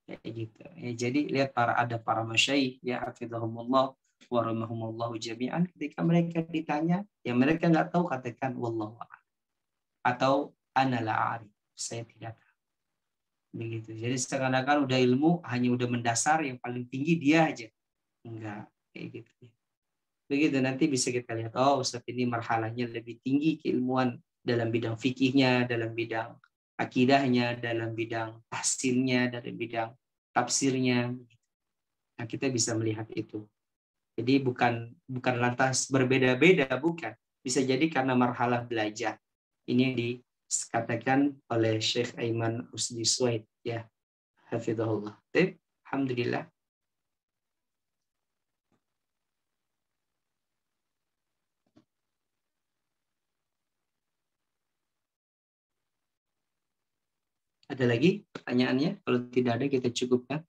kayak gitu ya. Jadi lihat ada para masyayikh ya, hafizahumullah wa rahimahumullah jami'an, ketika mereka ditanya yang mereka nggak tahu, katakan wallahu a'lam atau anna la a'rif, saya tidak tahu, begitu. Jadi seakan-akan udah ilmu hanya udah mendasar, yang paling tinggi dia aja, enggak kayak gitu. Begitu, nanti bisa kita lihat, oh Ustaz ini marhalahnya lebih tinggi keilmuan dalam bidang fikihnya, dalam bidang akidahnya, dalam bidang tahsinnya, dalam bidang tafsirnya. Nah, kita bisa melihat itu. Jadi bukan lantas berbeda-beda, bukan. Bisa jadi karena marhalah belajar. Ini yang dikatakan oleh Syekh Aiman Rusdi Suwaid ya. Hafizahullah. Alhamdulillah. Ada lagi pertanyaannya? Kalau tidak ada, kita cukupkan.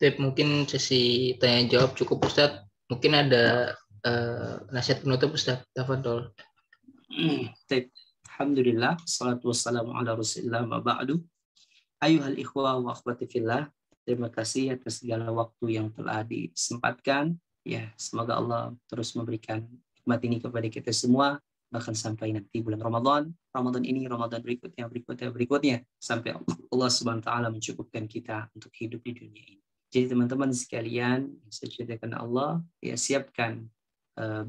Mungkin sesi tanya jawab cukup Ustadz. Mungkin ada nasihat penutup Ustadz. Tafadhol. Alhamdulillah, salatu wassalamu ala rasulillah wa ba'du. Ayuhal ikhwa wa akhwati fillah, terima kasih atas segala waktu yang telah disempatkan. Ya, semoga Allah terus memberikan nikmat ini kepada kita semua, bahkan sampai nanti bulan Ramadan ini, Ramadan berikutnya, sampai Allah Subhanahu wa taala mencukupkan kita untuk hidup di dunia ini. Jadi teman-teman sekalian, saya ceritakan Allah, ya siapkan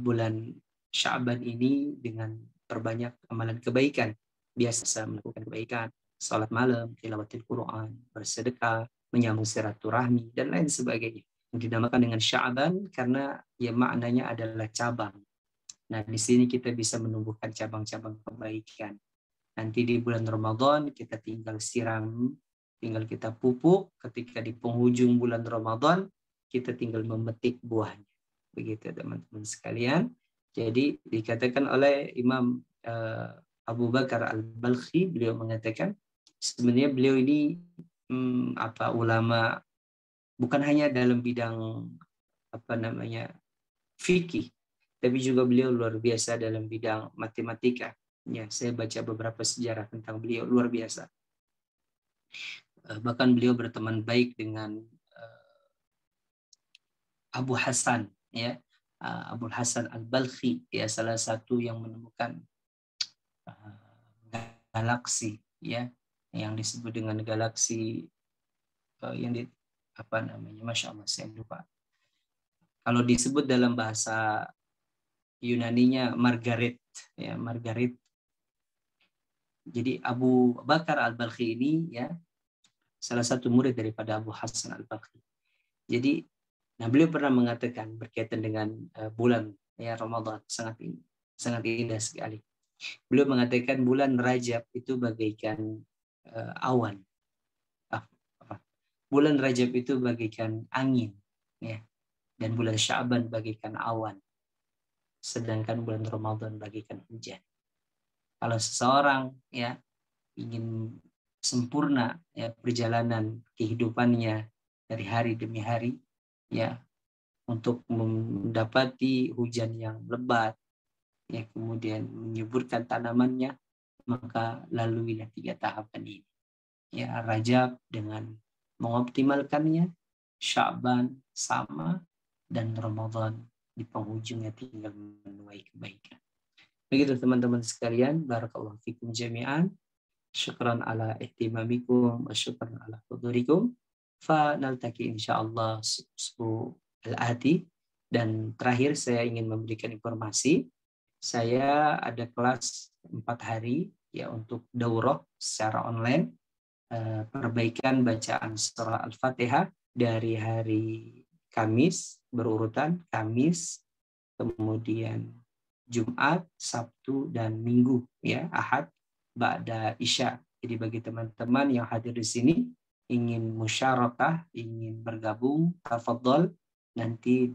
bulan Sya'ban ini dengan perbanyak amalan kebaikan. Biasa melakukan kebaikan, salat malam, tilawatil Quran, bersedekah, menyambung silaturahmi, dan lain sebagainya. Dinamakan dengan Sya'ban karena ya maknanya adalah cabang. Nah, di sini kita bisa menumbuhkan cabang-cabang kebaikan. Nanti di bulan Ramadan kita tinggal siram, tinggal kita pupuk. Ketika di penghujung bulan Ramadan kita tinggal memetik buahnya. Begitu teman-teman sekalian. Jadi dikatakan oleh Imam Abu Bakar Al-Balkhi, beliau mengatakan sebenarnya beliau ini ulama bukan hanya dalam bidang fikih, tapi juga beliau luar biasa dalam bidang matematika. Ya, saya baca beberapa sejarah tentang beliau, luar biasa. Bahkan beliau berteman baik dengan Abu Hasan, ya, Abu Hasan Al-Balkhi, ya, salah satu yang menemukan galaksi, ya, yang disebut dengan galaksi yang Masya Allah, saya lupa. Kalau disebut dalam bahasa Yunaninya Margaret, ya, Margaret. Jadi Abu Bakar Al-Balkhi ini, ya, salah satu murid daripada Abu Hasan Al-Balkhi. Jadi, nah, beliau pernah mengatakan berkaitan dengan bulan, ya, Ramadan, sangat indah sekali. Beliau mengatakan bulan Rajab itu bagaikan awan. Bulan Rajab itu bagaikan angin, ya, dan bulan Sya'ban bagaikan awan. Sedangkan bulan Ramadan bagaikan hujan. Kalau seseorang, ya, ingin sempurna, ya, perjalanan kehidupannya dari hari demi hari, ya, untuk mendapati hujan yang lebat, ya, kemudian menyuburkan tanamannya, maka laluilah 3 tahapan ini. Ya, Rajab dengan mengoptimalkannya, Sya'ban sama, dan Ramadan di penghujungnya tinggal menuai kebaikan. Begitu teman-teman sekalian, barakallahu fikum jami'an. Syukran ala ihtimamikum wa syukran ala hudurikum. Fa naltaqi insyaallah usbu al-ati. Dan terakhir saya ingin memberikan informasi. Saya ada kelas 4 hari, ya, untuk daurah secara online, perbaikan bacaan surah Al-Fatihah dari hari Kamis berurutan, Kamis, kemudian Jumat, Sabtu, dan Minggu, ya, Ahad, ba'da Isya. Jadi bagi teman-teman yang hadir di sini ingin musyarakah, ingin bergabung, tafadhol, nanti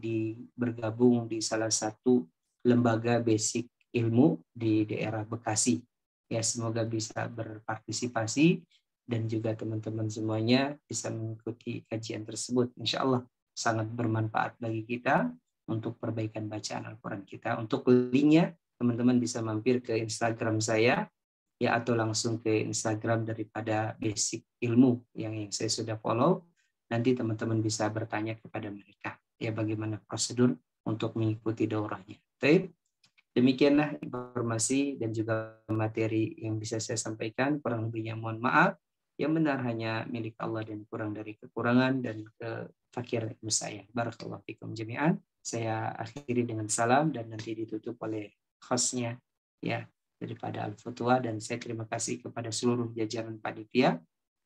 bergabung di salah satu lembaga basic ilmu di daerah Bekasi. Ya, semoga bisa berpartisipasi dan juga teman-teman semuanya bisa mengikuti kajian tersebut. Insya Allah sangat bermanfaat bagi kita untuk perbaikan bacaan Al-Quran kita. Untuk linknya, teman-teman bisa mampir ke Instagram saya, ya, atau langsung ke Instagram daripada Basic Ilmu yang saya sudah follow. Nanti teman-teman bisa bertanya kepada mereka, ya, bagaimana prosedur untuk mengikuti daurahnya. Baik, demikianlah informasi dan juga materi yang bisa saya sampaikan. Kurang lebihnya mohon maaf. Yang benar hanya milik Allah dan kurang dari kekurangan dan kefakiran saya. Barakallahu fikum jami'an. Saya akhiri dengan salam dan nanti ditutup oleh hostnya, ya, daripada Al-Fatwa, dan saya terima kasih kepada seluruh jajaran panitia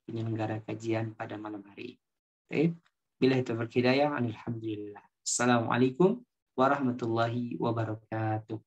penyelenggara kajian pada malam hari ini. Billahi taufiq hidayah, alhamdulillah. Assalamualaikum warahmatullahi wabarakatuh.